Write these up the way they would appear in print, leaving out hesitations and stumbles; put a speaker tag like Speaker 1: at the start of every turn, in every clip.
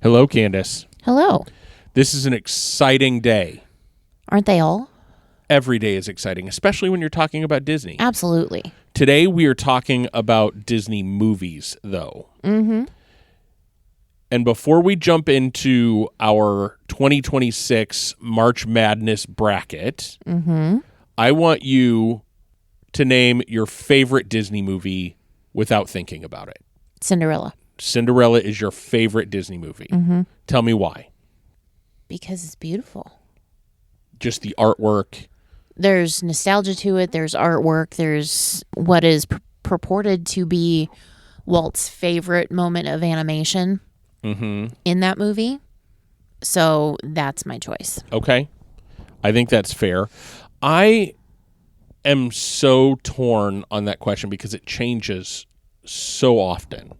Speaker 1: Hello, Candace.
Speaker 2: Hello.
Speaker 1: This is an exciting day.
Speaker 2: Aren't they all?
Speaker 1: Every day is exciting, especially when you're talking about Disney.
Speaker 2: Absolutely.
Speaker 1: Today we are talking about Disney movies, though.
Speaker 2: Mm-hmm.
Speaker 1: And before we jump into our 2026 March Madness bracket, I want you to name your favorite Disney movie without thinking about it.
Speaker 2: Cinderella.
Speaker 1: Cinderella is your favorite Disney movie. Tell me why.
Speaker 2: Because it's beautiful.
Speaker 1: Just the artwork.
Speaker 2: There's nostalgia to it. There's artwork. There's what is purported to be Walt's favorite moment of animation in that movie. So that's my choice.
Speaker 1: Okay. I think that's fair. I am so torn on that question because it changes so often.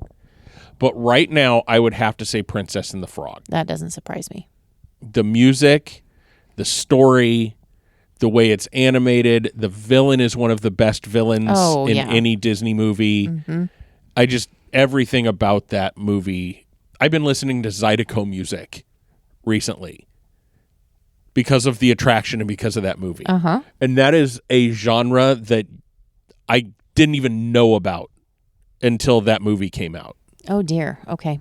Speaker 1: But right now, I would have to say Princess and the Frog.
Speaker 2: That doesn't surprise me.
Speaker 1: The music, the story, the way it's animated, the villain is one of the best villains in any Disney movie. Everything about that movie. I've been listening to Zydeco music recently because of the attraction and because of that movie. And that is a genre that I didn't even know about until that movie came out.
Speaker 2: Oh, dear. Okay.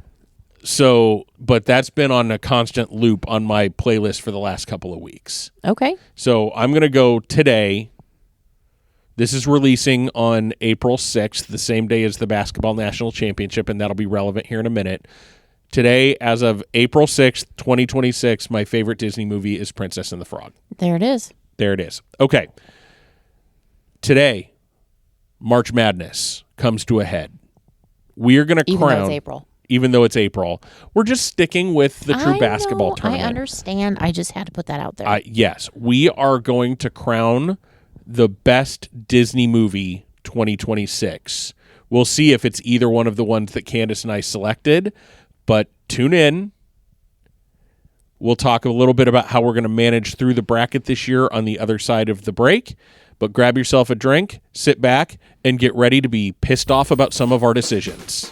Speaker 1: So, but that's been on a constant loop on my playlist for the last couple of weeks.
Speaker 2: Okay.
Speaker 1: So I'm going to go today. This is releasing on April 6th, the same day as the Basketball National Championship, and that'll be relevant here in a minute. Today, as of April 6th, 2026, my favorite Disney movie is Princess and the Frog.
Speaker 2: There it is.
Speaker 1: There it is. Okay. Today, March Madness comes to a head. We are going to crown...
Speaker 2: Even though it's April.
Speaker 1: Even though it's April. We're just sticking with the true basketball tournament.
Speaker 2: I understand. I just had to put that out there.
Speaker 1: Yes. We are going to crown the best Disney movie 2026. We'll see if it's either one of the ones that Candace and I selected, but tune in. We'll talk a little bit about how we're going to manage through the bracket this year on the other side of the break. But grab yourself a drink, sit back, and get ready to be pissed off about some of our decisions.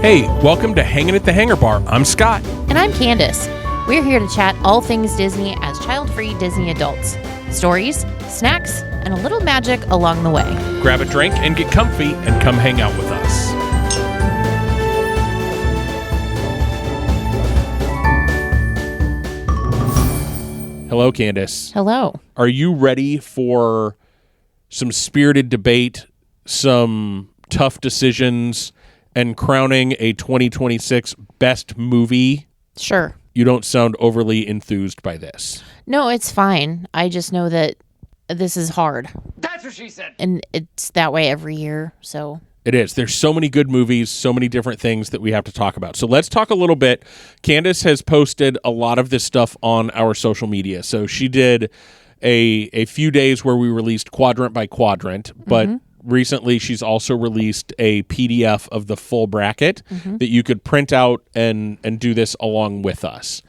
Speaker 1: Hey, welcome to Hanging at the Hangar Bar. I'm Scott.
Speaker 2: And I'm Candace. We're here to chat all things Disney as child-free Disney adults. Stories, snacks, and a little magic along the way.
Speaker 1: Grab a drink and get comfy and come hang out with us. Hello, Candace.
Speaker 2: Hello.
Speaker 1: Are you ready for some spirited debate, some tough decisions, and crowning a 2026 best movie?
Speaker 2: Sure.
Speaker 1: You don't sound overly enthused by this.
Speaker 2: No, it's fine. I just know that this is hard.
Speaker 3: That's what she said.
Speaker 2: And it's that way every year, so...
Speaker 1: It is. There's so many good movies, so many different things that we have to talk about. So let's talk a little bit. Candace has posted a lot of this stuff on our social media. So she did a few days where we released quadrant by quadrant, but recently she's also released a PDF of the full bracket that you could print out and do this along with us.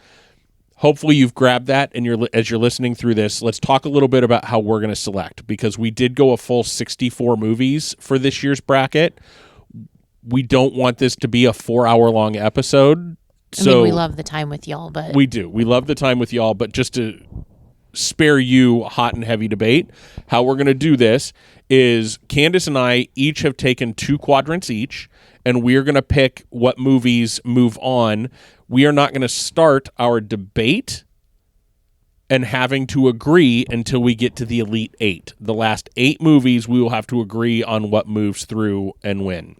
Speaker 1: Hopefully you've grabbed that, and as you're listening through this, let's talk a little bit about how we're going to select, because we did go a full 64 movies for this year's bracket. We don't want this to be a 4-hour-long episode.
Speaker 2: We love the time with y'all, but...
Speaker 1: We do. We love the time with y'all, but just to spare you a hot and heavy debate, how we're going to do this is Candace and I each have taken 2 quadrants each, and we're going to pick what movies move on. We are not going to start our debate and having to agree until we get to the Elite 8. The last 8 movies, we will have to agree on what moves through and when.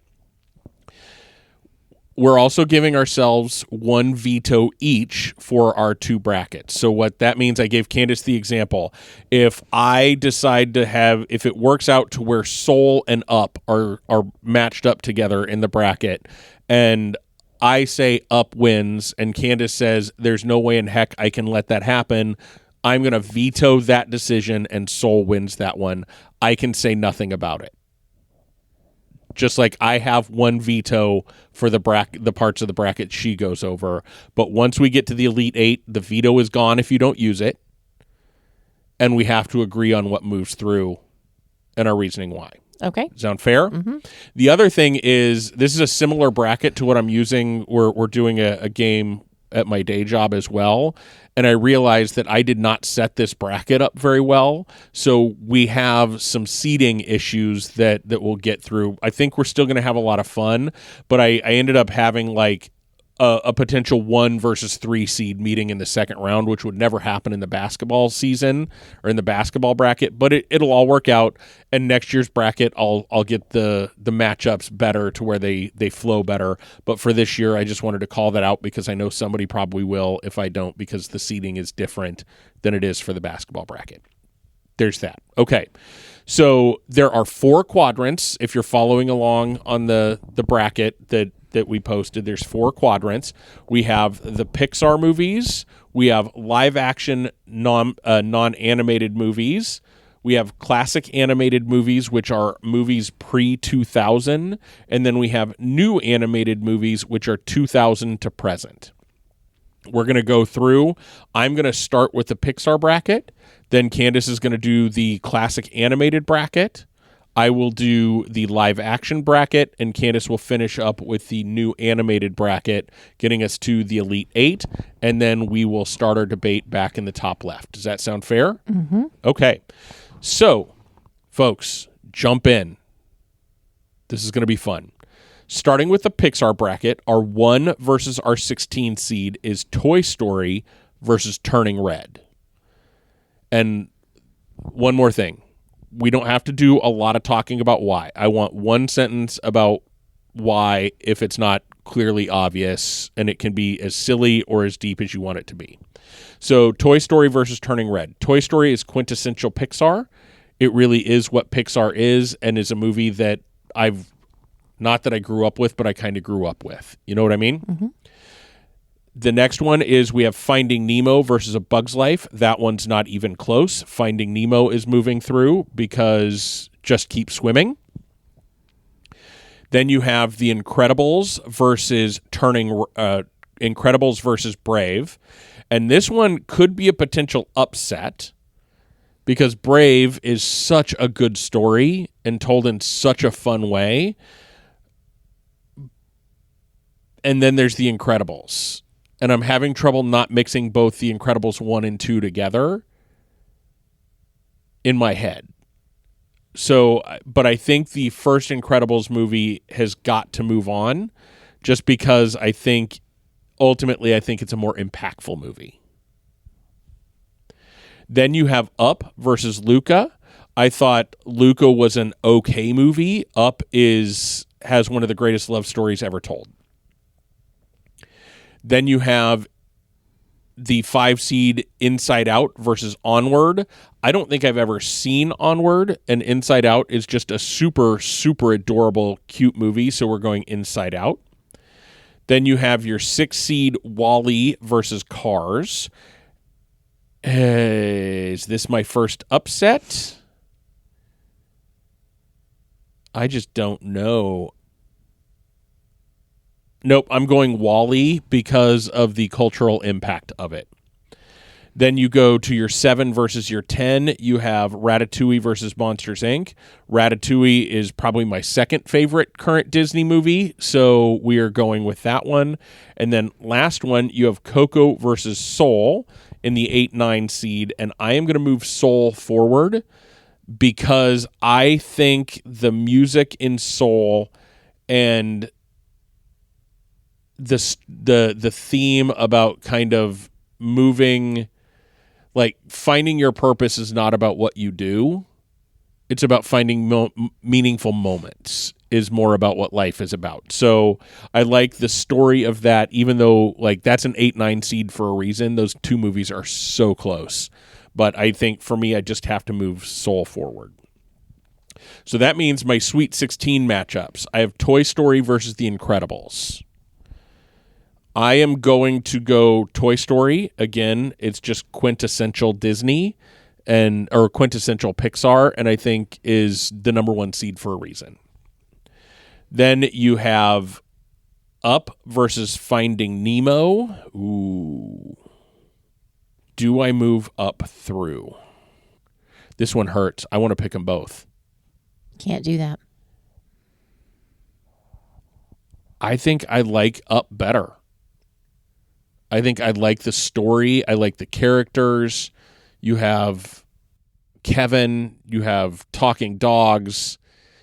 Speaker 1: We're also giving ourselves 1 veto each for our 2 brackets. So what that means, I gave Candace the example. If I decide to if it works out to where Soul and Up are matched up together in the bracket, and I say Up wins, and Candace says there's no way in heck I can let that happen, I'm going to veto that decision, and Soul wins that one. I can say nothing about it. Just like I have 1 veto for the parts of the bracket she goes over. But once we get to the Elite 8, the veto is gone if you don't use it. And we have to agree on what moves through and our reasoning why.
Speaker 2: Okay.
Speaker 1: Sound fair? Mm-hmm. The other thing is, this is a similar bracket to what I'm using. We're doing a game at my day job as well. And I realized that I did not set this bracket up very well. So we have some seating issues that we'll get through. I think we're still going to have a lot of fun, but I ended up having like a potential 1 versus 3 seed meeting in the second round, which would never happen in the basketball season or in the basketball bracket, but it'll all work out. And next year's bracket, I'll get the matchups better to where they flow better. But for this year, I just wanted to call that out because I know somebody probably will if I don't, because the seeding is different than it is for the basketball bracket. There's that. Okay. So there are 4 quadrants. If you're following along on the bracket that we posted, there's 4 quadrants. We have the Pixar movies. We have live action non-animated movies. We have classic animated movies, which are movies pre-2000. And then we have new animated movies, which are 2000 to present. We're going to go through. I'm going to start with the Pixar bracket. Then Candace is going to do the classic animated bracket. I will do the live action bracket, and Candace will finish up with the new animated bracket, getting us to the Elite 8, and then we will start our debate back in the top left. Does that sound fair?
Speaker 2: Mm-hmm.
Speaker 1: Okay. So, folks, jump in. This is going to be fun. Starting with the Pixar bracket, our 1 versus our 16 seed is Toy Story versus Turning Red. And one more thing. We don't have to do a lot of talking about why. I want one sentence about why if it's not clearly obvious, and it can be as silly or as deep as you want it to be. So Toy Story versus Turning Red. Toy Story is quintessential Pixar. It really is what Pixar is, and is a movie that not that I grew up with, but I kind of grew up with. You know what I mean?
Speaker 2: Mm-hmm.
Speaker 1: The next one is we have Finding Nemo versus A Bug's Life. That one's not even close. Finding Nemo is moving through because just keep swimming. Then you have The Incredibles versus Incredibles versus Brave. And this one could be a potential upset because Brave is such a good story and told in such a fun way. And then there's The Incredibles. And I'm having trouble not mixing both The Incredibles 1 and 2 together in my head. So, but I think the first Incredibles movie has got to move on just because ultimately it's a more impactful movie. Then you have Up versus Luca. I thought Luca was an okay movie. Up has one of the greatest love stories ever told. Then you have the 5 seed Inside Out versus Onward. I don't think I've ever seen Onward, and Inside Out is just a super, super adorable, cute movie, so we're going Inside Out. Then you have your 6 seed WALL-E versus Cars. Is this my first upset? I just don't know. Nope, I'm going WALL-E because of the cultural impact of it. Then you go to your 7 versus your 10. You have Ratatouille versus Monsters, Inc. Ratatouille is probably my second favorite current Disney movie, so we are going with that one. And then last one, you have Coco versus Soul in the 8-9 seed, and I am going to move Soul forward because I think the music in Soul and the theme about kind of moving, like finding your purpose is not about what you do. It's about finding meaningful moments is more about what life is about. So I like the story of that, even though like that's an 8-9 seed for a reason. Those 2 movies are so close. But I think for me, I just have to move Soul forward. So that means my Sweet 16 matchups. I have Toy Story versus The Incredibles. I am going to go Toy Story. Again, it's just quintessential Disney or quintessential Pixar, and I think is the number 1 seed for a reason. Then you have Up versus Finding Nemo. Ooh. Do I move Up through? This one hurts. I want to pick them both.
Speaker 2: Can't do that.
Speaker 1: I think I like Up better. I think I like the story. I like the characters. You have Kevin. You have talking dogs.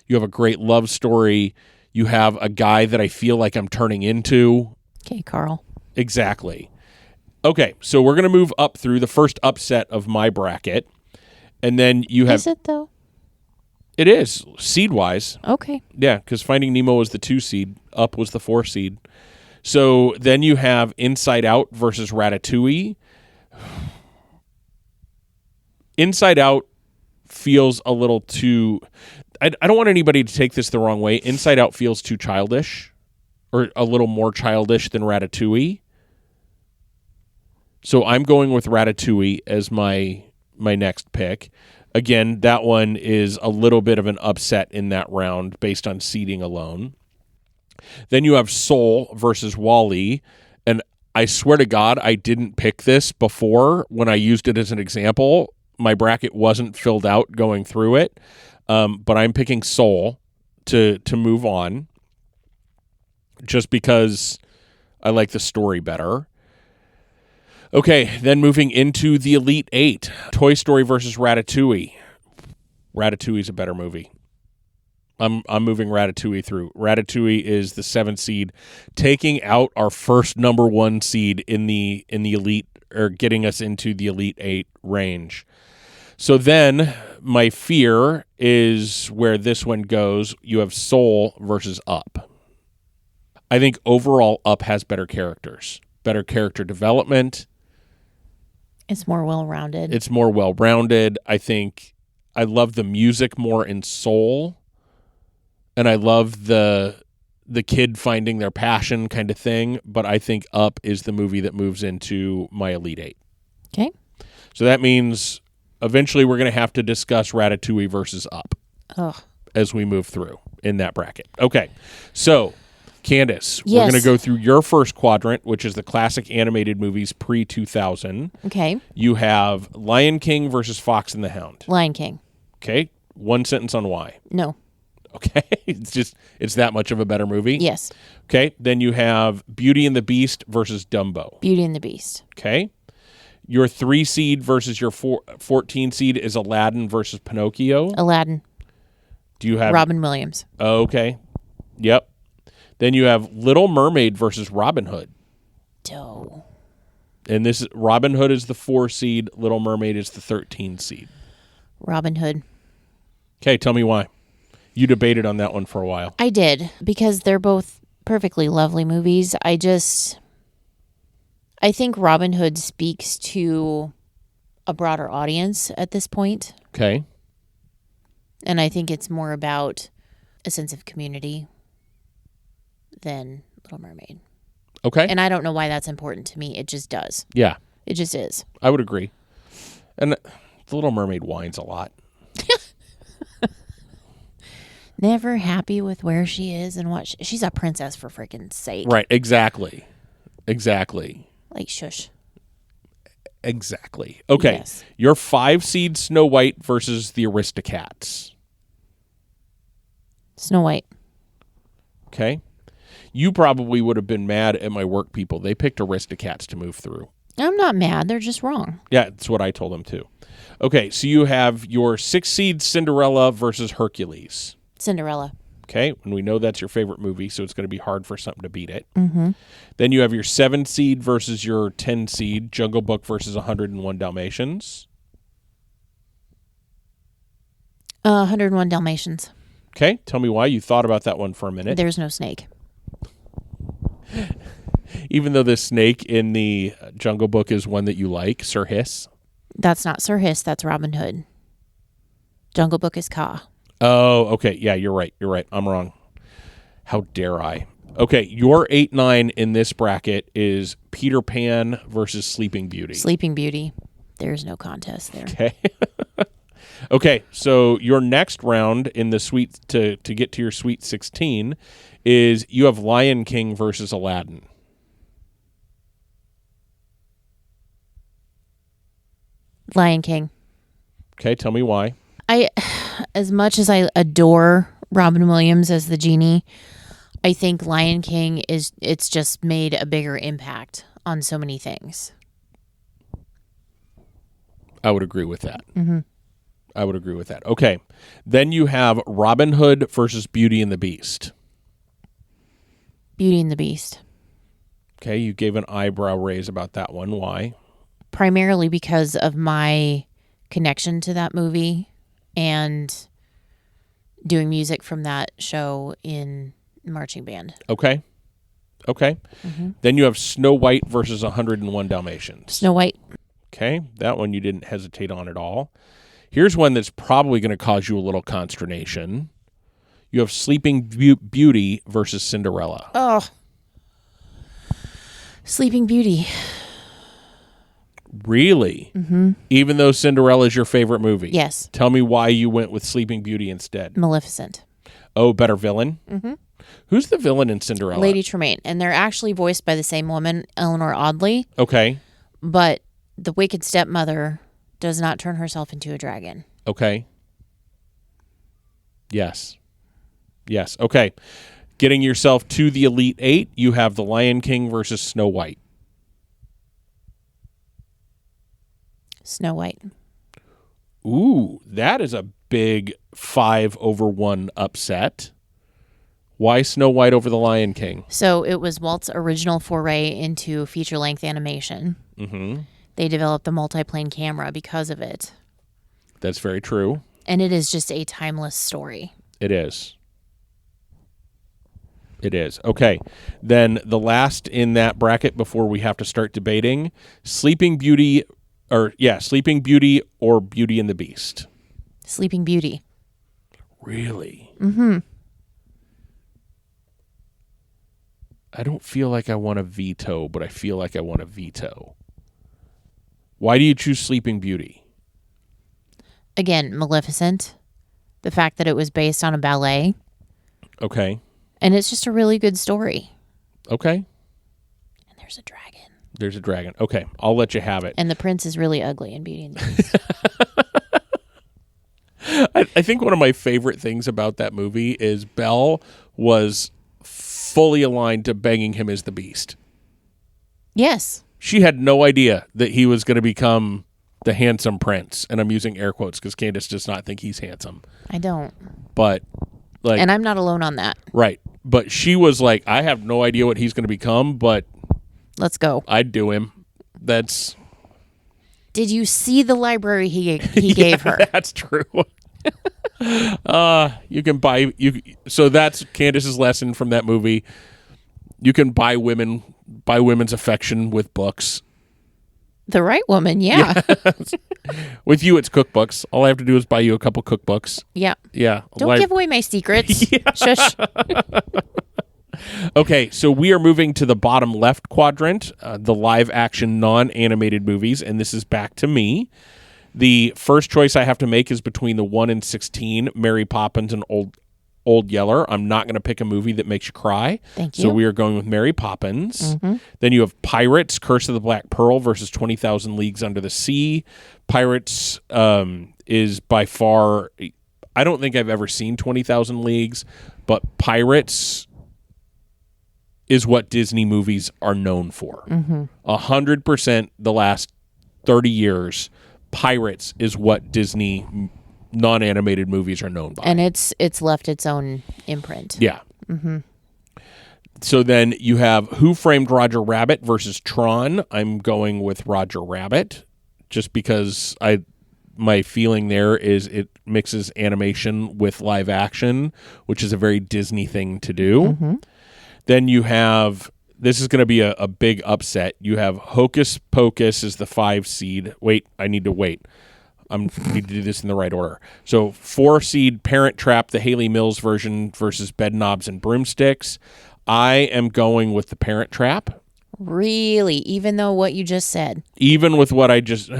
Speaker 1: You have a great love story. You have a guy that I feel like I'm turning into.
Speaker 2: Okay, Carl.
Speaker 1: Exactly. Okay, so we're going to move up through the first upset of my bracket. And then you have...
Speaker 2: Is it, though?
Speaker 1: It is, seed-wise.
Speaker 2: Okay.
Speaker 1: Yeah, because Finding Nemo was the 2 seed. Up was the 4 seed. So then you have Inside Out versus Ratatouille. Inside Out feels a little too... I don't want anybody to take this the wrong way. Inside Out feels too childish, or a little more childish than Ratatouille. So I'm going with Ratatouille as my next pick. Again, that one is a little bit of an upset in that round based on seeding alone. Then you have Soul versus WALL-E, and I swear to God, I didn't pick this before when I used it as an example. My bracket wasn't filled out going through it, but I'm picking Soul to move on just because I like the story better. Okay, then moving into the Elite Eight, Toy Story versus Ratatouille. Ratatouille is a better movie. I'm moving Ratatouille through. Ratatouille is the 7th seed, taking out our first number 1 seed in the Elite, or getting us into the Elite Eight range. So then my fear is where this one goes. You have Soul versus Up. I think overall Up has better characters, better character development.
Speaker 2: It's more well-rounded.
Speaker 1: It's more well-rounded. I think I love the music more in Soul, and I love the kid finding their passion kind of thing, but I think Up is the movie that moves into my Elite Eight.
Speaker 2: Okay.
Speaker 1: So that means eventually we're going to have to discuss Ratatouille versus Up as we move through in that bracket. Okay, so Candace,
Speaker 2: Yes.
Speaker 1: we're going to go through your first quadrant, which is the classic animated movies pre-2000.
Speaker 2: Okay.
Speaker 1: You have Lion King versus Fox and the Hound.
Speaker 2: Lion King.
Speaker 1: Okay, one sentence on why.
Speaker 2: No.
Speaker 1: Okay, it's that much of a better movie?
Speaker 2: Yes.
Speaker 1: Okay, then you have Beauty and the Beast versus Dumbo.
Speaker 2: Beauty and the Beast.
Speaker 1: Okay. Your 3 seed versus your 14 seed is Aladdin versus Pinocchio.
Speaker 2: Aladdin.
Speaker 1: Do you have...
Speaker 2: Robin Williams.
Speaker 1: Okay. Yep. Then you have Little Mermaid versus Robin Hood.
Speaker 2: Doe.
Speaker 1: And this Robin Hood is the 4 seed, Little Mermaid is the 13 seed.
Speaker 2: Robin Hood.
Speaker 1: Okay, tell me why. You debated on that one for a while.
Speaker 2: I did, because they're both perfectly lovely movies. I think Robin Hood speaks to a broader audience at this point.
Speaker 1: Okay.
Speaker 2: And I think it's more about a sense of community than Little Mermaid.
Speaker 1: Okay.
Speaker 2: And I don't know why that's important to me. It just does.
Speaker 1: Yeah,
Speaker 2: It just is.
Speaker 1: I would agree. And the Little Mermaid whines a lot.
Speaker 2: Never happy with where she is and what she's a princess, for freaking sake.
Speaker 1: Right, exactly.
Speaker 2: Like, shush.
Speaker 1: Exactly. Okay.
Speaker 2: Yes.
Speaker 1: Your 5 seed Snow White versus the Aristocats.
Speaker 2: Snow White.
Speaker 1: Okay. You probably would have been mad at my work people. They picked Aristocats to move through.
Speaker 2: I'm not mad. They're just wrong.
Speaker 1: Yeah, that's what I told them too. Okay, so you have your 6 seed Cinderella versus Hercules.
Speaker 2: Cinderella.
Speaker 1: Okay, and we know that's your favorite movie, so it's going to be hard for something to beat it.
Speaker 2: Mm-hmm.
Speaker 1: Then you have your 7 seed versus your 10 seed, Jungle Book versus 101 Dalmatians.
Speaker 2: 101 Dalmatians.
Speaker 1: Okay, tell me why. You thought about that one for a minute.
Speaker 2: There's no snake.
Speaker 1: Even though the snake in the Jungle Book is one that you like, Sir Hiss.
Speaker 2: That's not Sir Hiss. That's Robin Hood. Jungle Book is Kaa.
Speaker 1: Oh, okay. Yeah, you're right. I'm wrong. How dare I? Okay, your 8-9 in this bracket is Peter Pan versus Sleeping Beauty.
Speaker 2: Sleeping Beauty. There's no contest there.
Speaker 1: Okay. Okay, so your next round in the sweet to get to your Sweet 16 is you have Lion King versus Aladdin.
Speaker 2: Lion King.
Speaker 1: Okay, tell me why.
Speaker 2: as much as I adore Robin Williams as the genie, I think Lion King it's just made a bigger impact on so many things.
Speaker 1: I would agree with that. I would agree with that. Okay. Then you have Robin Hood versus Beauty and the Beast.
Speaker 2: Beauty and the Beast.
Speaker 1: Okay, you gave an eyebrow raise about that one. Why?
Speaker 2: Primarily because of my connection to that movie and doing music from that show in marching band.
Speaker 1: Okay. Then you have Snow White versus 101 Dalmatians.
Speaker 2: Snow White.
Speaker 1: Okay, that one you didn't hesitate on at all. Here's one that's probably going to cause you a little consternation. You have Sleeping Beauty versus Cinderella.
Speaker 2: Oh. Sleeping Beauty.
Speaker 1: Really? Mm-hmm. Even though Cinderella is your favorite movie?
Speaker 2: Yes.
Speaker 1: Tell me why you went with Sleeping Beauty instead.
Speaker 2: Maleficent.
Speaker 1: Oh, better villain? Mm-hmm. Who's the villain in Cinderella?
Speaker 2: Lady Tremaine. And they're actually voiced by the same woman, Eleanor Audley.
Speaker 1: Okay.
Speaker 2: But the wicked stepmother does not turn herself into a dragon.
Speaker 1: Okay. Yes. Okay. Getting yourself to the Elite Eight, you have The Lion King versus Snow White.
Speaker 2: Snow White.
Speaker 1: Ooh, that is a big 5-1 upset. Why Snow White over The Lion King?
Speaker 2: So it was Walt's original foray into feature-length animation. Mm-hmm. They developed the multiplane camera because of it.
Speaker 1: That's very true.
Speaker 2: And it is just a timeless story.
Speaker 1: It is. Okay. Then the last in that bracket before we have to start debating, Sleeping Beauty or Beauty and the Beast.
Speaker 2: Sleeping Beauty.
Speaker 1: Really? Mm-hmm. I don't feel like I want to veto, but I feel like I want to veto. Why do you choose Sleeping Beauty?
Speaker 2: Again, Maleficent. The fact that it was based on a ballet.
Speaker 1: Okay.
Speaker 2: And it's just a really good story.
Speaker 1: Okay.
Speaker 2: And there's a dragon.
Speaker 1: Okay. I'll let you have it.
Speaker 2: And the prince is really ugly in Beauty and the Beast.
Speaker 1: I think one of my favorite things about that movie is Belle was fully aligned to banging him as the Beast.
Speaker 2: Yes.
Speaker 1: She had no idea that he was going to become the handsome prince. And I'm using air quotes because Candace does not think he's handsome.
Speaker 2: I don't.
Speaker 1: But
Speaker 2: and I'm not alone on that.
Speaker 1: Right. But she was like, I have no idea what he's going to become, but
Speaker 2: let's go.
Speaker 1: I'd do him. That's.
Speaker 2: Did you see the library he gave her?
Speaker 1: That's true. You can buy so that's Candace's lesson from that movie. You can buy women's affection with books.
Speaker 2: The right woman, yeah.
Speaker 1: With you, it's cookbooks. All I have to do is buy you a couple cookbooks.
Speaker 2: Yeah.
Speaker 1: Yeah.
Speaker 2: Don't give away my secrets. Shush.
Speaker 1: Okay, so we are moving to the bottom left quadrant, the live-action non-animated movies, and this is back to me. The first choice I have to make is between the 1 and 16, Mary Poppins and Old Yeller. I'm not going to pick a movie that makes you cry.
Speaker 2: Thank you.
Speaker 1: So we are going with Mary Poppins. Mm-hmm. Then you have Pirates, Curse of the Black Pearl versus 20,000 Leagues Under the Sea. Pirates is by far, I don't think I've ever seen 20,000 Leagues, but Pirates is what Disney movies are known for. 100% the last 30 years, Pirates is what Disney non-animated movies are known by.
Speaker 2: And it's left its own imprint.
Speaker 1: Yeah. Mm-hmm. So then you have Who Framed Roger Rabbit versus Tron. I'm going with Roger Rabbit just because my feeling there is it mixes animation with live action, which is a very Disney thing to do. Mm-hmm. Then you have, this is going to be a big upset. You have Hocus Pocus as the 5 seed. Wait, I need to wait. I need to do this in the right order. So 4 seed Parent Trap, the Haley Mills version versus Bedknobs and Broomsticks. I am going with the Parent Trap.
Speaker 2: Really? Even though what you just said?
Speaker 1: Even with what I just...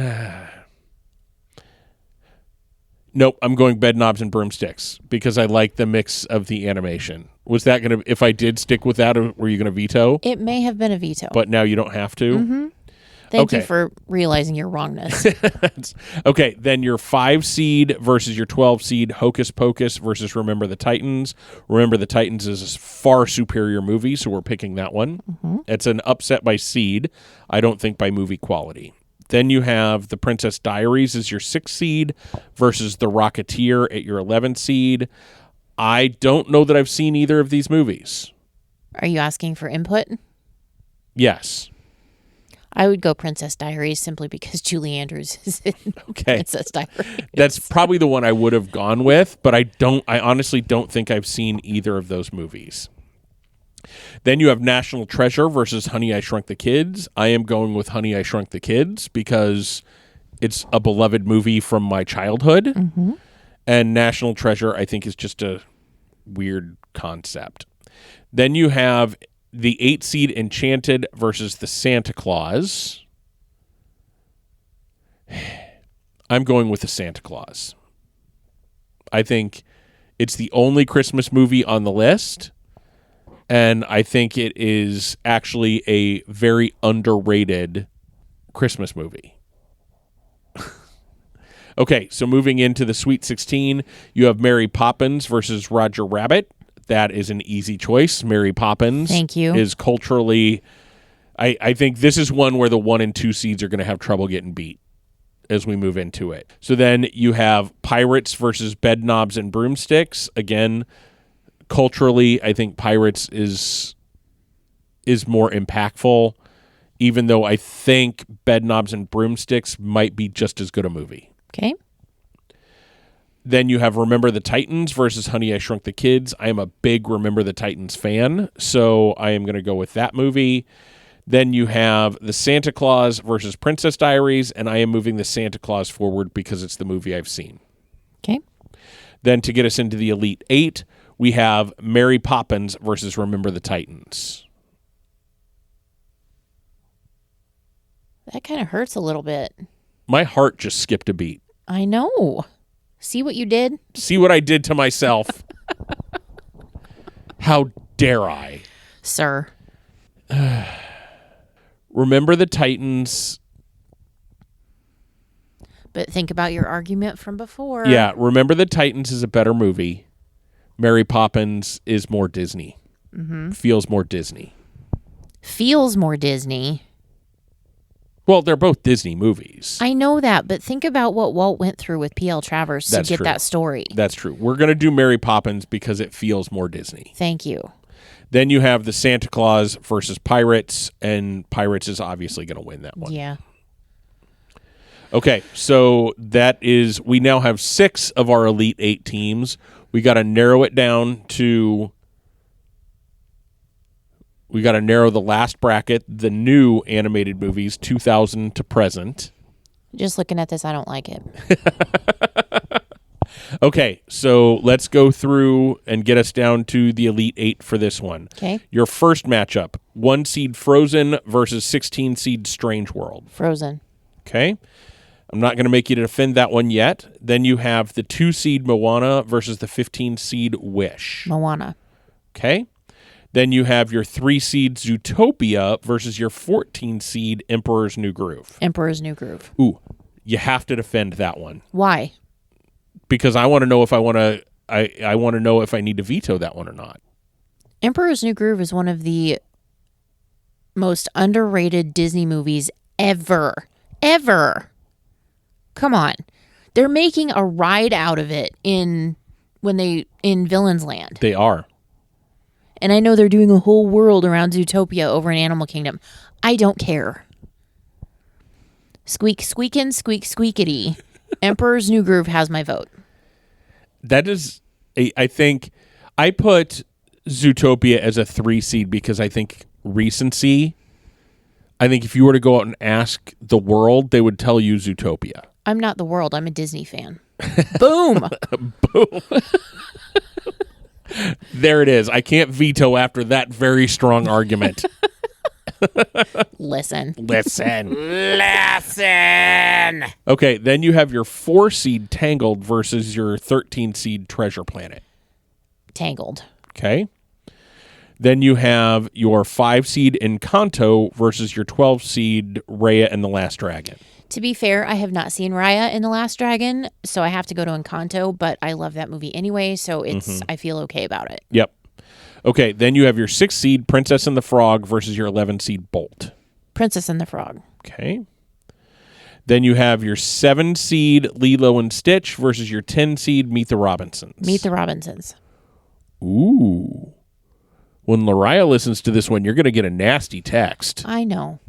Speaker 1: Nope, I'm going Bedknobs and Broomsticks because I like the mix of the animation. Was that going to... If I did stick with that, were you going to veto?
Speaker 2: It may have been a veto.
Speaker 1: But now you don't have to?
Speaker 2: Thank you
Speaker 1: Okay.
Speaker 2: for realizing your wrongness.
Speaker 1: Okay, then your 5 seed versus your 12 seed, Hocus Pocus versus Remember the Titans. Remember the Titans is a far superior movie, so we're picking that one. It's an upset by seed. I don't think by movie quality. Then you have The Princess Diaries as your 6th seed versus The Rocketeer at your 11th seed. I don't know that I've seen either of these movies.
Speaker 2: Are you asking for input?
Speaker 1: Yes.
Speaker 2: I would go Princess Diaries simply because Julie Andrews is in
Speaker 1: Okay.
Speaker 2: Princess Diaries.
Speaker 1: That's probably the one I would have gone with, but I honestly don't think I've seen either of those movies. Then you have National Treasure versus Honey, I Shrunk the Kids. I am going with Honey, I Shrunk the Kids because it's a beloved movie from my childhood. And National Treasure, I think, is just a weird concept. Then you have the 8 seed Enchanted versus the Santa Claus. I'm going with the Santa Claus. I think it's the only Christmas movie on the list. And I think it is actually a very underrated Christmas movie. Okay, so moving into the Sweet 16, you have Mary Poppins versus Roger Rabbit. That is an easy choice. Mary Poppins
Speaker 2: Thank you.
Speaker 1: is culturally... I think this is one where the 1 and 2 seeds are going to have trouble getting beat as we move into it. So then you have Pirates versus Bedknobs and Broomsticks. Again, culturally, I think Pirates is more impactful, even though I think Bedknobs and Broomsticks might be just as good a movie.
Speaker 2: Okay.
Speaker 1: Then you have Remember the Titans versus Honey, I Shrunk the Kids. I am a big Remember the Titans fan, so I am going to go with that movie. Then you have The Santa Claus versus Princess Diaries, and I am moving The Santa Claus forward because it's the movie I've seen.
Speaker 2: Okay.
Speaker 1: Then to get us into the Elite 8, we have Mary Poppins versus Remember the Titans.
Speaker 2: That kind of hurts a little bit.
Speaker 1: My heart just skipped a beat.
Speaker 2: I know. See what you did?
Speaker 1: See what I did to myself? How dare I?
Speaker 2: Sir.
Speaker 1: Remember the Titans.
Speaker 2: But think about your argument from before.
Speaker 1: Yeah, Remember the Titans is a better movie. Mary Poppins is more Disney. Feels more Disney.
Speaker 2: Feels more Disney.
Speaker 1: Well, they're both Disney movies.
Speaker 2: I know that, but think about what Walt went through with P.L. Travers to
Speaker 1: That's
Speaker 2: get
Speaker 1: true.
Speaker 2: that story.
Speaker 1: That's true. We're going to do Mary Poppins because it feels more Disney.
Speaker 2: Thank you.
Speaker 1: Then you have the Santa Claus versus Pirates, and Pirates is obviously going to win that one.
Speaker 2: Yeah.
Speaker 1: Okay, so we now have 6 of our Elite 8 teams. We got to narrow it down to... We got to narrow the last bracket, the new animated movies, 2000 to present.
Speaker 2: Just looking at this, I don't like it.
Speaker 1: Okay, so let's go through and get us down to the Elite 8 for this one.
Speaker 2: Okay.
Speaker 1: Your first matchup, 1 seed Frozen versus 16 seed Strange World.
Speaker 2: Frozen.
Speaker 1: Okay. I'm not going to make you defend that one yet. Then you have the 2 seed Moana versus the 15 seed Wish.
Speaker 2: Moana.
Speaker 1: Okay. Then you have your 3 seed Zootopia versus your 14 seed Emperor's New Groove.
Speaker 2: Emperor's New Groove.
Speaker 1: Ooh, you have to defend that one
Speaker 2: Why?
Speaker 1: because I want to know if I want to. I want to know if I need to veto that one or not.
Speaker 2: Emperor's New Groove is one of the most underrated Disney movies ever. Ever. Come on. They're making a ride out of it in Villain's Land.
Speaker 1: They are.
Speaker 2: And I know they're doing a whole world around Zootopia over in Animal Kingdom. I don't care. Squeak, squeakin', squeak, squeakity. Emperor's New Groove has my vote.
Speaker 1: That is, I think, I put Zootopia as a 3 seed because I think recency. I think if you were to go out and ask the world, they would tell you Zootopia.
Speaker 2: I'm not the world. I'm a Disney fan. Boom.
Speaker 1: Boom. There it is. I can't veto after that very strong argument.
Speaker 2: Listen.
Speaker 1: Listen. Okay, then you have your 4 seed Tangled versus your 13 seed Treasure Planet.
Speaker 2: Tangled.
Speaker 1: Okay. Then you have your 5 seed Encanto versus your 12 seed Raya and the Last Dragon.
Speaker 2: To be fair, I have not seen Raya and the Last Dragon, so I have to go to Encanto, but I love that movie anyway, so it's I feel okay about it.
Speaker 1: Yep. Okay, then you have your 6 seed Princess and the Frog versus your 11 seed Bolt.
Speaker 2: Princess and the Frog.
Speaker 1: Okay. Then you have your 7 seed Lilo and Stitch versus your 10 seed Meet the Robinsons.
Speaker 2: Meet the Robinsons.
Speaker 1: Ooh. When Lariah listens to this one, you're going to get a nasty text.
Speaker 2: I know.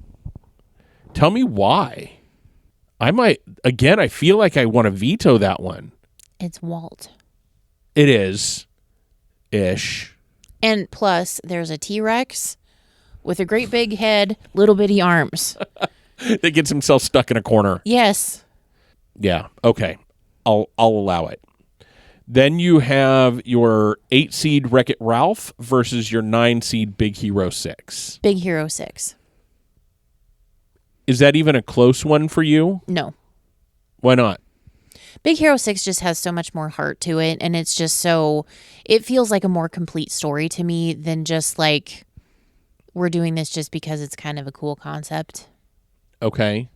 Speaker 1: Tell me why. I feel like I want to veto that one.
Speaker 2: It's Walt.
Speaker 1: It is. Ish.
Speaker 2: And plus, there's a T-Rex with a great big head, little bitty arms.
Speaker 1: That gets himself stuck in a corner.
Speaker 2: Yes.
Speaker 1: Yeah. Okay. I'll allow it. Then you have your 8 seed Wreck-It Ralph versus your 9 seed Big Hero 6.
Speaker 2: Big Hero 6.
Speaker 1: Is that even a close one for you?
Speaker 2: No.
Speaker 1: Why not?
Speaker 2: Big Hero 6 just has so much more heart to it, and it's just so... It feels like a more complete story to me than just like, we're doing this just because it's kind of a cool concept.
Speaker 1: Okay.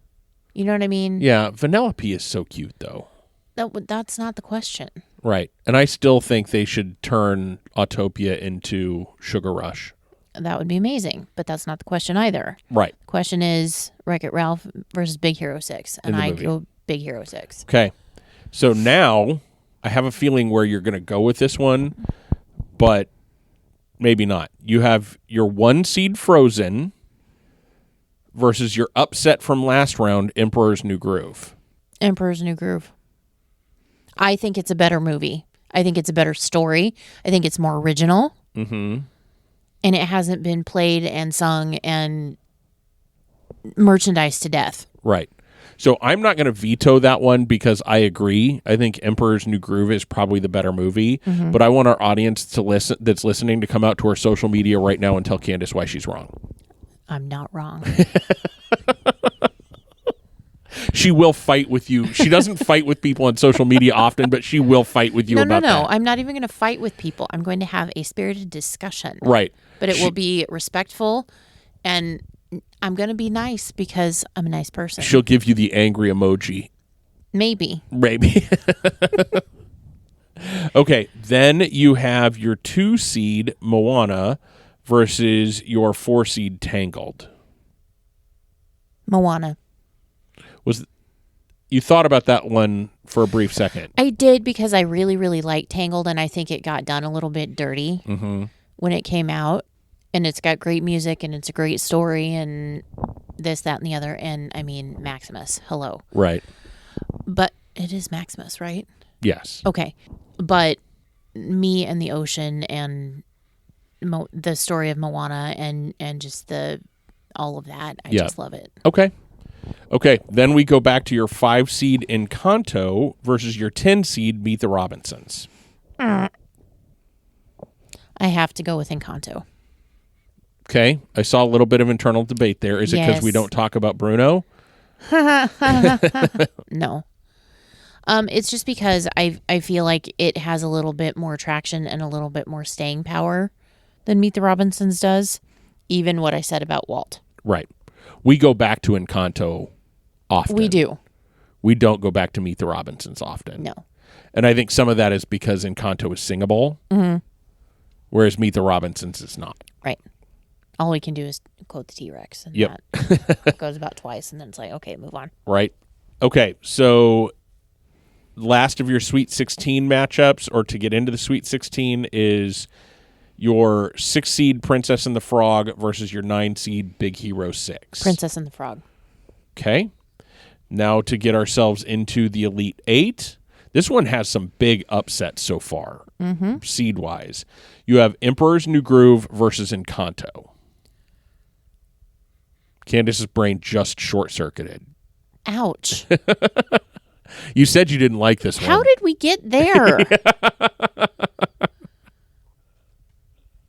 Speaker 2: You know what I mean?
Speaker 1: Yeah, Vanellope is so cute, though.
Speaker 2: That's not the question.
Speaker 1: Right. And I still think they should turn Autopia into Sugar Rush.
Speaker 2: That would be amazing, but that's not the question either.
Speaker 1: Right.
Speaker 2: The question is Wreck-It Ralph versus Big Hero 6, and I go Big Hero 6.
Speaker 1: Okay. So now I have a feeling where you're going to go with this one, but maybe not. You have your 1 seed Frozen versus your upset from last round, Emperor's New Groove.
Speaker 2: Emperor's New Groove. I think it's a better movie. I think it's a better story. I think it's more original.
Speaker 1: Mm-hmm.
Speaker 2: And it hasn't been played and sung and merchandised to death.
Speaker 1: Right. So I'm not going to veto that one because I agree. I think Emperor's New Groove is probably the better movie. Mm-hmm. But I want our audience that's listening to come out to our social media right now and tell Candace why she's wrong. I'm
Speaker 2: not wrong.
Speaker 1: She will fight with you. She doesn't fight with people on social media often, but she will fight with you about that.
Speaker 2: No. I'm not even going to fight with people. I'm going to have a spirited discussion.
Speaker 1: Right.
Speaker 2: But it will be respectful, and I'm going to be nice because I'm a nice person.
Speaker 1: She'll give you the angry emoji.
Speaker 2: Maybe.
Speaker 1: Okay, then you have your 2 seed Moana versus your 4 seed Tangled.
Speaker 2: Moana.
Speaker 1: You thought about that one for a brief second.
Speaker 2: I did because I really, really liked Tangled, and I think it got done a little bit dirty when it came out. And it's got great music, and it's a great story, and this, that, and the other. And, I mean, Maximus. Hello.
Speaker 1: Right.
Speaker 2: But it is Maximus, right?
Speaker 1: Yes.
Speaker 2: Okay. But me and the ocean and the story of Moana and just all of that, I just love it.
Speaker 1: Okay, then we go back to your 5 seed Encanto versus your 10 seed Meet the Robinsons.
Speaker 2: I have to go with Encanto.
Speaker 1: Okay, I saw a little bit of internal debate there. Is it because we don't talk about Bruno?
Speaker 2: No. It's just because I feel like it has a little bit more traction and a little bit more staying power than Meet the Robinsons does. Even what I said about Walt.
Speaker 1: Right. We go back to Encanto often.
Speaker 2: We do.
Speaker 1: We don't go back to Meet the Robinsons often.
Speaker 2: No.
Speaker 1: And I think some of that is because Encanto is singable, whereas Meet the Robinsons is not.
Speaker 2: Right. All we can do is quote the T-Rex. And
Speaker 1: yep.
Speaker 2: That goes about twice, and then it's like, okay, move on.
Speaker 1: Right. Okay, so last of your Sweet 16 matchups, or to get into the Sweet 16, is your 6 seed Princess and the Frog versus your 9 seed Big Hero 6.
Speaker 2: Princess and the Frog.
Speaker 1: Okay. Now to get ourselves into the Elite 8. This one has some big upsets so far, seed-wise. You have Emperor's New Groove versus Encanto. Candace's brain just short-circuited.
Speaker 2: Ouch.
Speaker 1: You said you didn't like this one.
Speaker 2: How did we get there?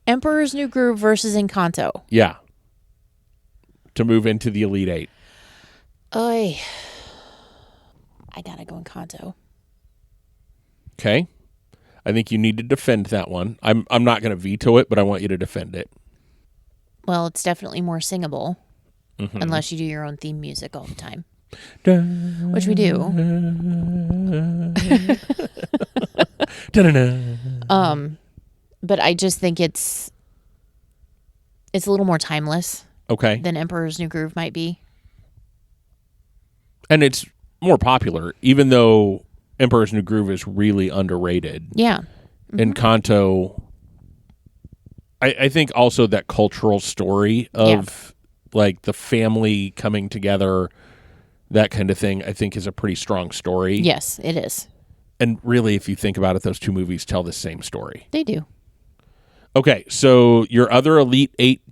Speaker 2: Emperor's New Groove versus Encanto.
Speaker 1: Yeah. To move into the Elite 8.
Speaker 2: I gotta go Encanto.
Speaker 1: Okay. I think you need to defend that one. I'm not going to veto it, but I want you to defend it.
Speaker 2: Well, it's definitely more singable, unless you do your own theme music all the time, which we do. But I just think it's a little more timeless
Speaker 1: Okay.
Speaker 2: than Emperor's New Groove might be.
Speaker 1: And it's more popular, even though Emperor's New Groove is really underrated.
Speaker 2: Yeah.
Speaker 1: Encanto, I think also that cultural story of like the family coming together, that kind of thing, I think is a pretty strong story.
Speaker 2: Yes, it is.
Speaker 1: And really, if you think about it, those two movies tell the same story.
Speaker 2: They do.
Speaker 1: Okay, so your other Elite Eight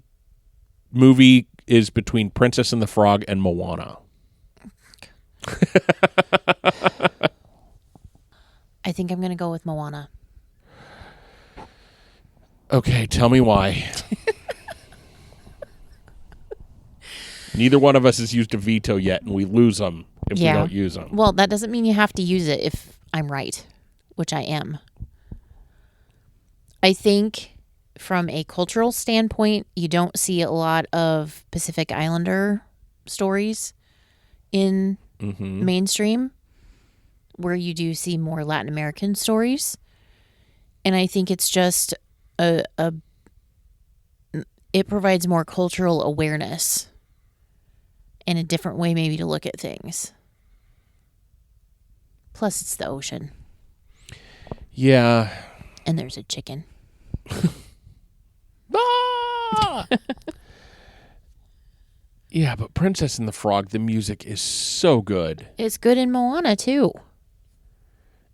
Speaker 1: movie is between Princess and the Frog and Moana.
Speaker 2: I think I'm going to go with Moana.
Speaker 1: Okay, tell me why. Neither one of us has used a veto yet, and we lose them if we don't use them.
Speaker 2: Well, that doesn't mean you have to use it if I'm right, which I am. I think from a cultural standpoint, you don't see a lot of Pacific Islander stories in mainstream, where you do see more Latin American stories. And I think it's just it provides more cultural awareness and a different way maybe to look at things. Plus, it's the ocean.
Speaker 1: Yeah.
Speaker 2: And there's a chicken.
Speaker 1: Ah! Yeah, but Princess and the Frog, the music is so good.
Speaker 2: It's good in Moana, too.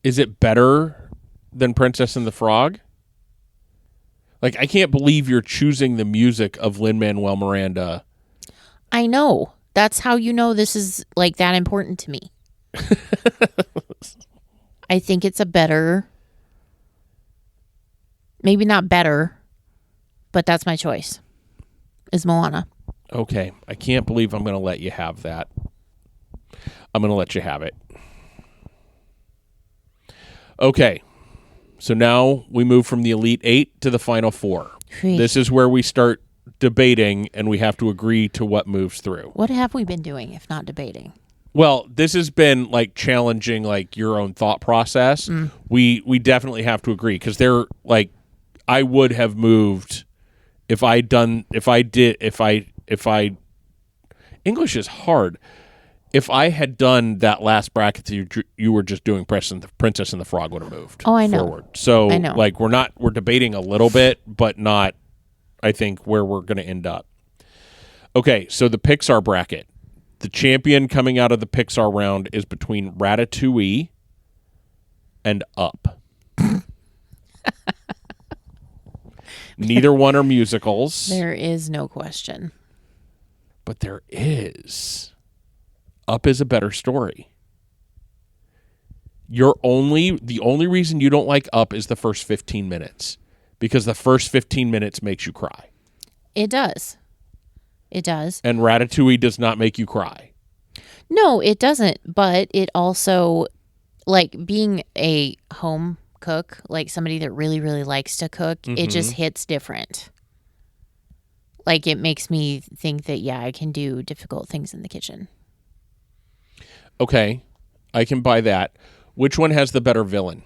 Speaker 1: Is it better than Princess and the Frog? Like, I can't believe you're choosing the music of Lin-Manuel Miranda.
Speaker 2: I know. That's how you know this is, like, that important to me. I think it's a better... Maybe not better, but that's my choice. Is Moana.
Speaker 1: Okay. I can't believe I'm going to let you have that. I'm going to let you have it. Okay. So now we move from the Elite Eight to the Final Four. This is where we start debating, and we have to agree to what moves through.
Speaker 2: What have we been doing if not debating?
Speaker 1: Well, this has been like challenging like your own thought process. We definitely have to agree because they're like, I would have moved if English is hard. If I had done that last bracket that you were just doing, Princess and the Frog would have moved forward. So
Speaker 2: I know.
Speaker 1: like we're debating a little bit, but not I think where we're going to end up. Okay, so the Pixar bracket. The champion coming out of the Pixar round is between Ratatouille and Up. Neither one are musicals.
Speaker 2: There is no question.
Speaker 1: But there is. Up is a better story. The only reason you don't like Up is the first 15 minutes. Because the first 15 minutes makes you cry.
Speaker 2: It does. It does.
Speaker 1: And Ratatouille does not make you cry.
Speaker 2: No, it doesn't. But it also, like, being a home cook, like somebody that really, really likes to cook, it just hits different. Like, it makes me think that, yeah, I can do difficult things in the kitchen.
Speaker 1: Okay, I can buy that. Which one has the better villain?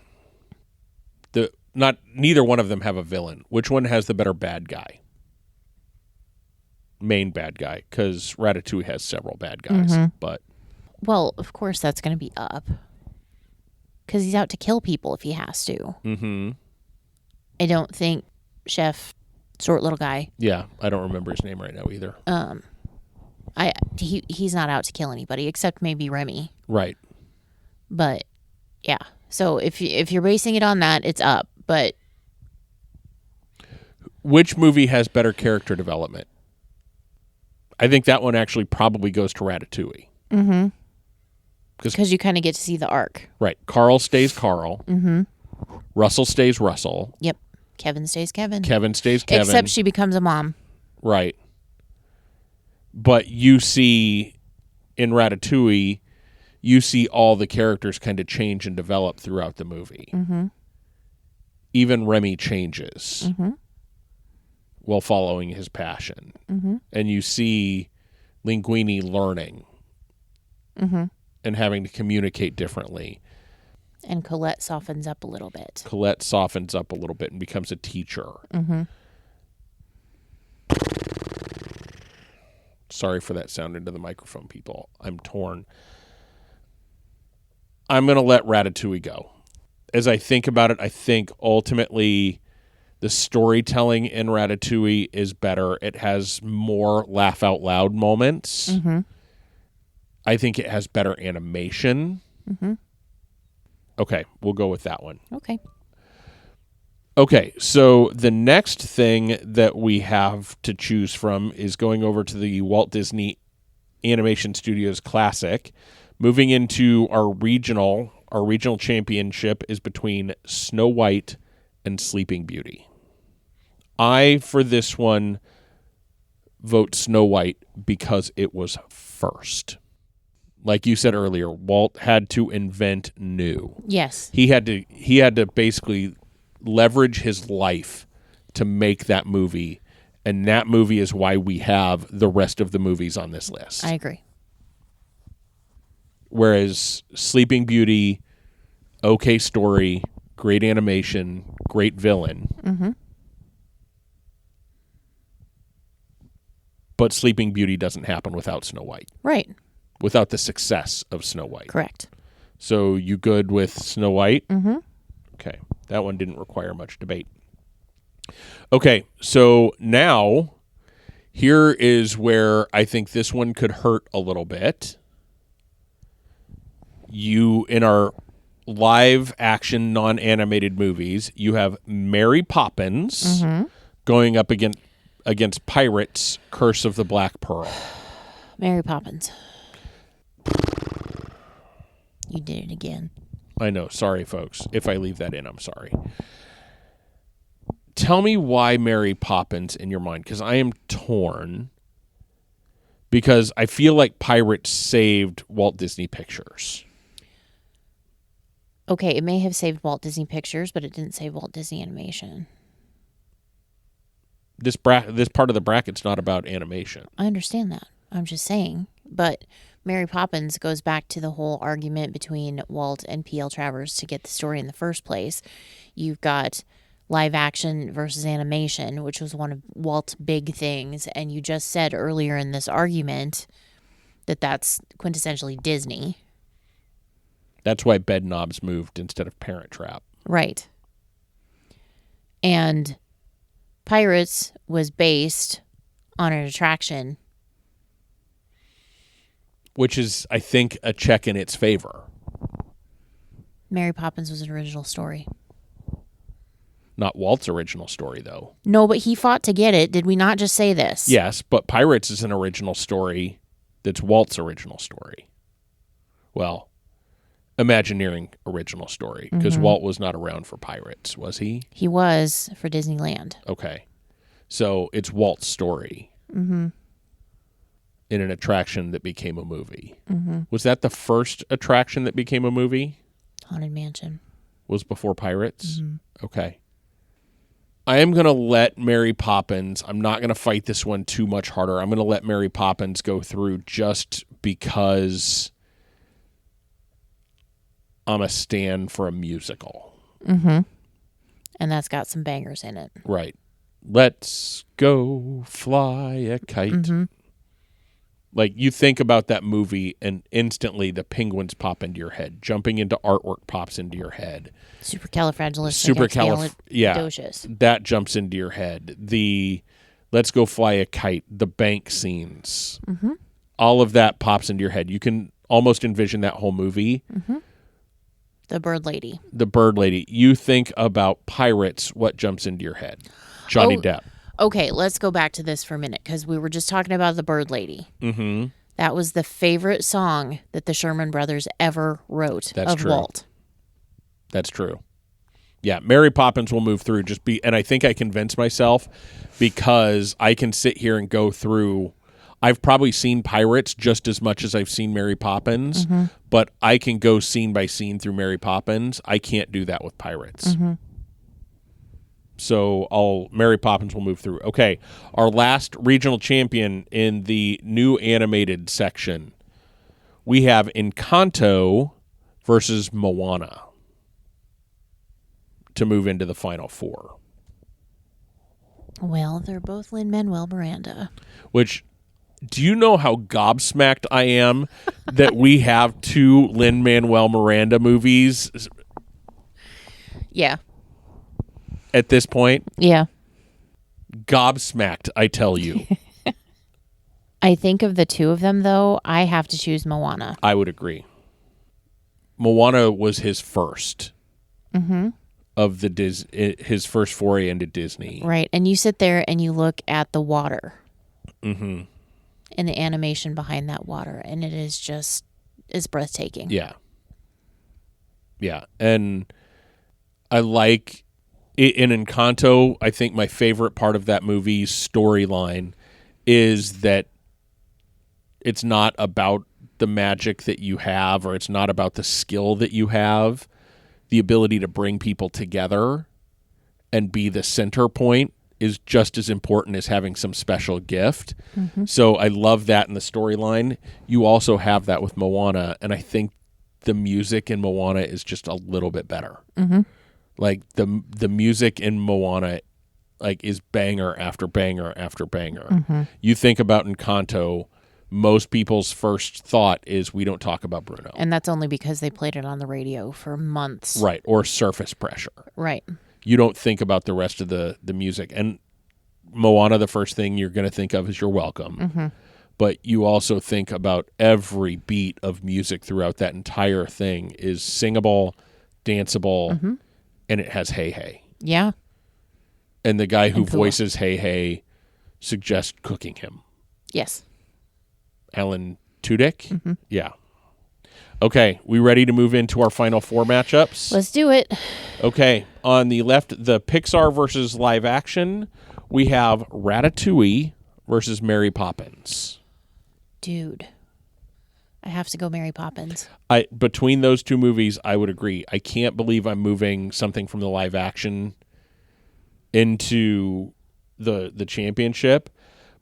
Speaker 1: Neither one of them have a villain. Which one has the better bad guy? Main bad guy, because Ratatouille has several bad guys. But
Speaker 2: well, of course that's going to be Up, because he's out to kill people if he has to. I don't think Chef Short Little Guy.
Speaker 1: Yeah, I don't remember his name right now either.
Speaker 2: He's not out to kill anybody except maybe Remy.
Speaker 1: Right.
Speaker 2: But yeah, so if you're basing it on that, it's Up. But
Speaker 1: which movie has better character development? I think that one actually probably goes to Ratatouille.
Speaker 2: Because you kind of get to see the arc.
Speaker 1: Right. Carl stays Carl. Russell stays Russell.
Speaker 2: Yep. Kevin stays Kevin.
Speaker 1: Kevin stays Kevin.
Speaker 2: Except she becomes a mom.
Speaker 1: Right. But you see in Ratatouille, you see all the characters kind of change and develop throughout the movie. even Remy changes while following his passion. And you see Linguini learning and having to communicate differently.
Speaker 2: And Colette softens up a little bit.
Speaker 1: Colette softens up a little bit and becomes a teacher. Sorry for that sound into the microphone, people. I'm torn. I'm going to let Ratatouille go. As I think about it, I think ultimately the storytelling in Ratatouille is better. It has more laugh out loud moments. I think it has better animation. Okay, we'll go with that one. Okay, so the next thing that we have to choose from is going over to the Walt Disney Animation Studios Classic. Moving into our regional championship is between Snow White and Sleeping Beauty. I, for this one, vote Snow White because it was first. Like you said earlier, Walt had to invent new.
Speaker 2: Yes.
Speaker 1: He had to basically leverage his life to make that movie, and that movie is why we have the rest of the movies on this list.
Speaker 2: I agree.
Speaker 1: Whereas Sleeping Beauty, okay story, great animation, great villain. But Sleeping Beauty doesn't happen without Snow White.
Speaker 2: Right.
Speaker 1: Without the success of Snow White.
Speaker 2: Correct.
Speaker 1: So you good with Snow White? Okay. That one didn't require much debate. Okay. So now here is where I think this one could hurt a little bit. In our live action non-animated movies, you have Mary Poppins going up against Pirates, Curse of the Black Pearl.
Speaker 2: Mary Poppins. You did it again.
Speaker 1: I know. Sorry, folks. If I leave that in, I'm sorry. Tell me why Mary Poppins in your mind, because I am torn. Because I feel like Pirates saved Walt Disney Pictures.
Speaker 2: Okay, it may have saved Walt Disney Pictures, but it didn't save Walt Disney Animation.
Speaker 1: This part of the bracket's not about animation.
Speaker 2: I understand that. I'm just saying. But Mary Poppins goes back to the whole argument between Walt and P.L. Travers to get the story in the first place. You've got live action versus animation, which was one of Walt's big things. And you just said earlier in this argument that that's quintessentially Disney.
Speaker 1: That's why Bedknobs moved instead of Parent Trap.
Speaker 2: Right. And Pirates was based on an attraction.
Speaker 1: Which is, I think, a check in its favor.
Speaker 2: Mary Poppins was an original story.
Speaker 1: Not Walt's original story, though.
Speaker 2: No, but he fought to get it. Did we not just say this?
Speaker 1: Yes, but Pirates is an original story that's Walt's original story. Well, Imagineering original story, because Walt was not around for Pirates, was he?
Speaker 2: He was for Disneyland.
Speaker 1: Okay. So it's Walt's story in an attraction that became a movie. Was that the first attraction that became a movie?
Speaker 2: Haunted Mansion.
Speaker 1: Was before Pirates? Okay. I am going to let Mary Poppins, I'm not going to fight this one too much harder. I'm going to let Mary Poppins go through just because I'm a stand for a musical.
Speaker 2: And that's got some bangers in it.
Speaker 1: Right. Let's go fly a kite. Like, you think about that movie and instantly the penguins pop into your head. Jumping into artwork pops into your head.
Speaker 2: Supercalifragilisticexpialidocious.
Speaker 1: That jumps into your head. The Let's Go Fly a Kite, the bank scenes. All of that pops into your head. You can almost envision that whole movie.
Speaker 2: The Bird Lady.
Speaker 1: The Bird Lady. You think about Pirates, what jumps into your head? Johnny Depp.
Speaker 2: Okay, let's go back to this for a minute because we were just talking about the Bird Lady. That was the favorite song that the Sherman Brothers ever wrote of
Speaker 1: true.
Speaker 2: Walt.
Speaker 1: That's true. Yeah, Mary Poppins will move through and I think I convinced myself because I can sit here and go through. I've probably seen Pirates just as much as I've seen Mary Poppins, but I can go scene by scene through Mary Poppins. I can't do that with Pirates. So Mary Poppins will move through. Okay, our last regional champion in the new animated section, we have Encanto versus Moana to move into the final four.
Speaker 2: Well, they're both Lin-Manuel Miranda.
Speaker 1: Which, do you know how gobsmacked I am that we have two Lin-Manuel Miranda movies
Speaker 2: Yeah.
Speaker 1: at this point?
Speaker 2: Yeah.
Speaker 1: Gobsmacked, I tell you.
Speaker 2: I think of the two of them, though, I have to choose Moana.
Speaker 1: I would agree. Moana was his first of the his first foray into Disney.
Speaker 2: Right. And you sit there and you look at the water and the animation behind that water, and it is just is breathtaking.
Speaker 1: Yeah. Yeah. And I like in Encanto, I think my favorite part of that movie's storyline is that it's not about the magic that you have, or it's not about the skill that you have. The ability to bring people together and be the center point is just as important as having some special gift. So I love that in the storyline. You also have that with Moana, and I think the music in Moana is just a little bit better. Like the music in Moana like is banger after banger after banger. You think about Encanto, most people's first thought is we don't talk about Bruno.
Speaker 2: And that's only because they played it on the radio for months.
Speaker 1: Right, or Surface Pressure.
Speaker 2: Right.
Speaker 1: You don't think about the rest of the music. And Moana, the first thing you're going to think of is You're Welcome. But you also think about every beat of music throughout that entire thing is singable, danceable, and it has Hey Hey.
Speaker 2: Yeah.
Speaker 1: And the guy who
Speaker 2: And Phil.
Speaker 1: voices Hey Hey suggests cooking him.
Speaker 2: Yes.
Speaker 1: Alan Tudyk? Yeah. Okay, we ready to move into our final four matchups?
Speaker 2: Let's do it.
Speaker 1: Okay, on the left, the Pixar versus live action, we have Ratatouille versus Mary Poppins.
Speaker 2: Dude. I have to go Mary Poppins.
Speaker 1: Between those two movies, I would agree. I can't believe I'm moving something from the live action into the championship,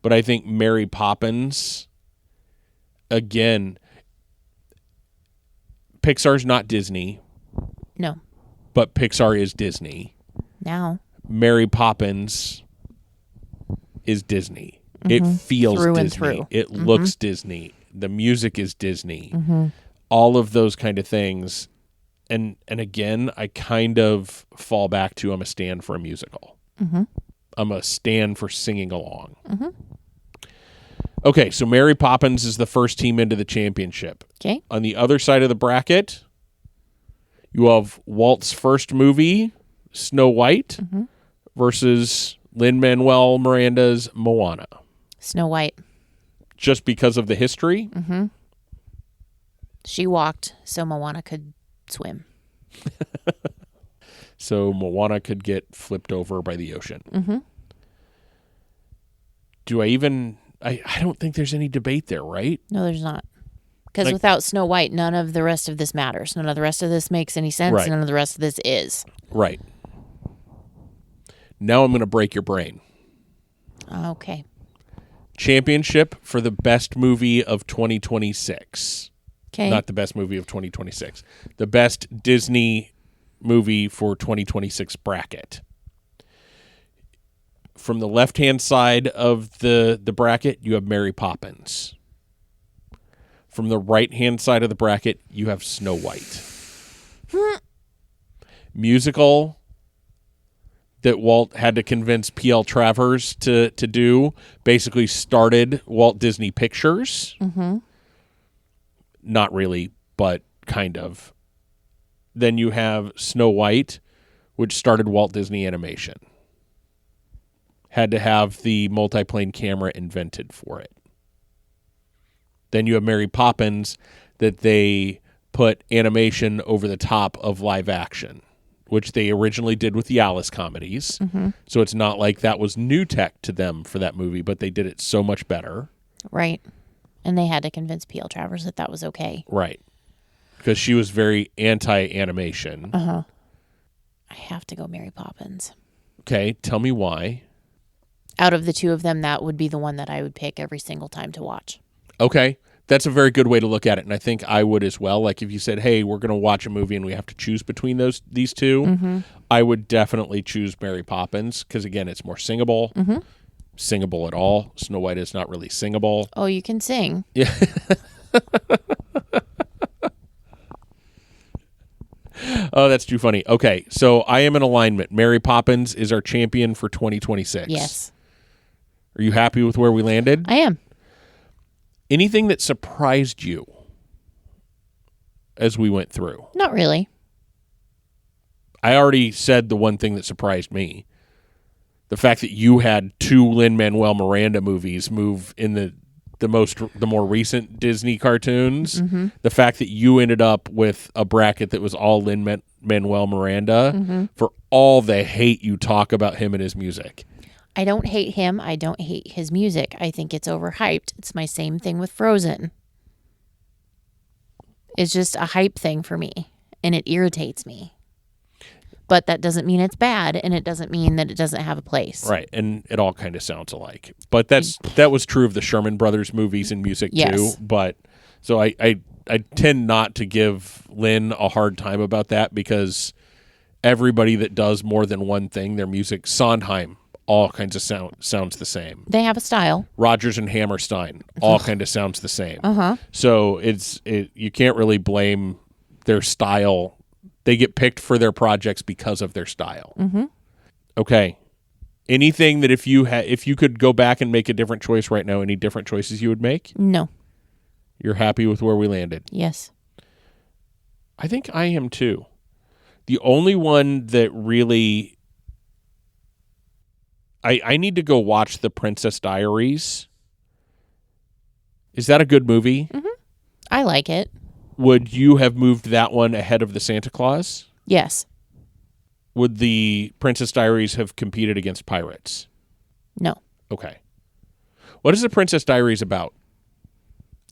Speaker 1: but I think Mary Poppins, again, Pixar's not Disney,
Speaker 2: No.
Speaker 1: but Pixar is Disney.
Speaker 2: Now.
Speaker 1: Mary Poppins is Disney. It feels
Speaker 2: Through and
Speaker 1: Disney.
Speaker 2: through.
Speaker 1: It looks Disney. The music is Disney. All of those kind of things. And again, I kind of fall back to I'm a stand for a musical. I'm a stand for singing along. Okay, so Mary Poppins is the first team into the championship.
Speaker 2: Okay.
Speaker 1: On the other side of the bracket, you have Walt's first movie, Snow White, versus Lin-Manuel Miranda's Moana.
Speaker 2: Snow White.
Speaker 1: Just because of the history?
Speaker 2: She walked so Moana could swim.
Speaker 1: So Moana could get flipped over by the ocean. Do I even... I don't think there's any debate there, right?
Speaker 2: No, there's not. Because
Speaker 1: Like-
Speaker 2: without Snow White, none of the rest of this matters. None of the rest of this makes any sense.
Speaker 1: Right.
Speaker 2: None of the rest of this is.
Speaker 1: Right. Now I'm going to break your brain.
Speaker 2: Okay.
Speaker 1: Championship for the best movie of 2026.
Speaker 2: Okay.
Speaker 1: Not the best movie of 2026. The best Disney movie for 2026 bracket. From the left-hand side of the bracket, you have Mary Poppins. From the right-hand side of the bracket, you have Snow White. Musical that Walt had to convince P.L. Travers to do basically started Walt Disney Pictures. Not really, but kind of. Then you have Snow White, which started Walt Disney Animation. Had to have the multiplane camera invented for it. Then you have Mary Poppins, that they put animation over the top of live action, which they originally did with the Alice comedies. So it's not like that was new tech to them for that movie, but they did it so much better.
Speaker 2: Right. And they had to convince P.L. Travers that that was okay.
Speaker 1: Right. Because she was very anti-animation.
Speaker 2: I have to go Mary Poppins.
Speaker 1: Okay, tell me why.
Speaker 2: Out of the two of them, that would be the one that I would pick every single time to watch.
Speaker 1: Okay, that's a very good way to look at it, and I think I would as well. Like if you said, hey, we're going to watch a movie and we have to choose between these two, I would definitely choose Mary Poppins because, again, it's more singable. Singable at all. Snow White is not really singable.
Speaker 2: Oh, you can sing.
Speaker 1: Yeah. Oh, that's too funny. Okay, so I am in alignment. Mary Poppins is our champion for 2026.
Speaker 2: Yes.
Speaker 1: Are you happy with where we landed?
Speaker 2: I am.
Speaker 1: Anything that surprised you as we went through?
Speaker 2: Not really.
Speaker 1: I already said the one thing that surprised me. The fact that you had 2 Lin-Manuel Miranda movies move in the more recent Disney cartoons. The fact that you ended up with a bracket that was all Lin-Manuel Miranda for all the hate you talk about him and his music.
Speaker 2: I don't hate him. I don't hate his music. I think it's overhyped. It's my same thing with Frozen. It's just a hype thing for me, and it irritates me. But that doesn't mean it's bad, and it doesn't mean that it doesn't have a place.
Speaker 1: Right, and it all kind of sounds alike. But that was true of the Sherman Brothers movies and music too. But so I tend not to give Lin a hard time about that because everybody that does more than one thing, their music, Sondheim, all kinds of sounds the same.
Speaker 2: They have a style.
Speaker 1: Rodgers and Hammerstein, all kind of sounds the same. So you can't really blame their style. They get picked for their projects because of their style. Okay. Anything that if you could go back and make a different choice right now, any different choices you would make?
Speaker 2: No.
Speaker 1: You're happy with where we landed?
Speaker 2: Yes.
Speaker 1: I think I am too. The only one that really... I need to go watch The Princess Diaries. Is that a good movie?
Speaker 2: I like it.
Speaker 1: Would you have moved that one ahead of the Santa Claus?
Speaker 2: Yes.
Speaker 1: Would the Princess Diaries have competed against Pirates?
Speaker 2: No.
Speaker 1: Okay. What is The Princess Diaries about?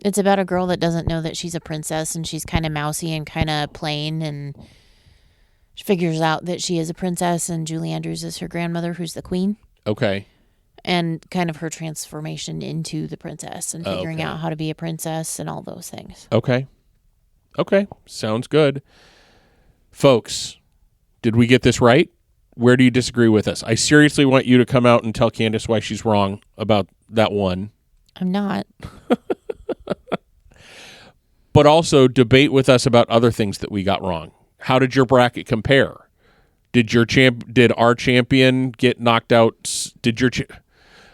Speaker 2: It's about a girl that doesn't know that she's a princess, and she's kind of mousy and kind of plain, and she figures out that she is a princess, and Julie Andrews is her grandmother, who's the queen.
Speaker 1: Okay.
Speaker 2: And kind of her transformation into the princess and figuring out how to be a princess and all those things.
Speaker 1: Okay. Sounds good. Folks, did we get this right? Where do you disagree with us? I seriously want you to come out and tell Candace why she's wrong about that one.
Speaker 2: I'm not.
Speaker 1: But also debate with us about other things that we got wrong. How did your bracket compare? Did our champion get knocked out?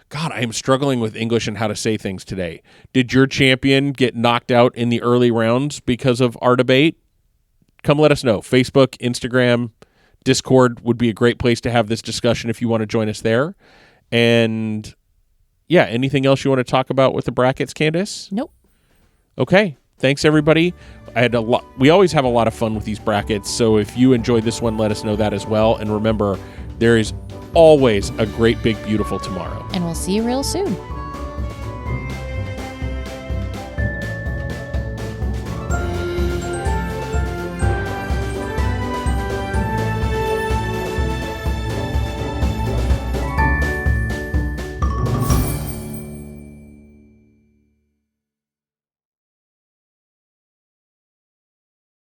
Speaker 1: God, I am struggling with English and how to say things today. Did your champion get knocked out in the early rounds because of our debate? Come let us know. Facebook, Instagram, Discord would be a great place to have this discussion if you want to join us there. And yeah, anything else you want to talk about with the brackets, Candace?
Speaker 2: Nope.
Speaker 1: Okay. Thanks, everybody. We always have a lot of fun with these brackets, so if you enjoyed this one, let us know that as well. And remember, there is always a great, big, beautiful tomorrow.
Speaker 2: And we'll see you real soon.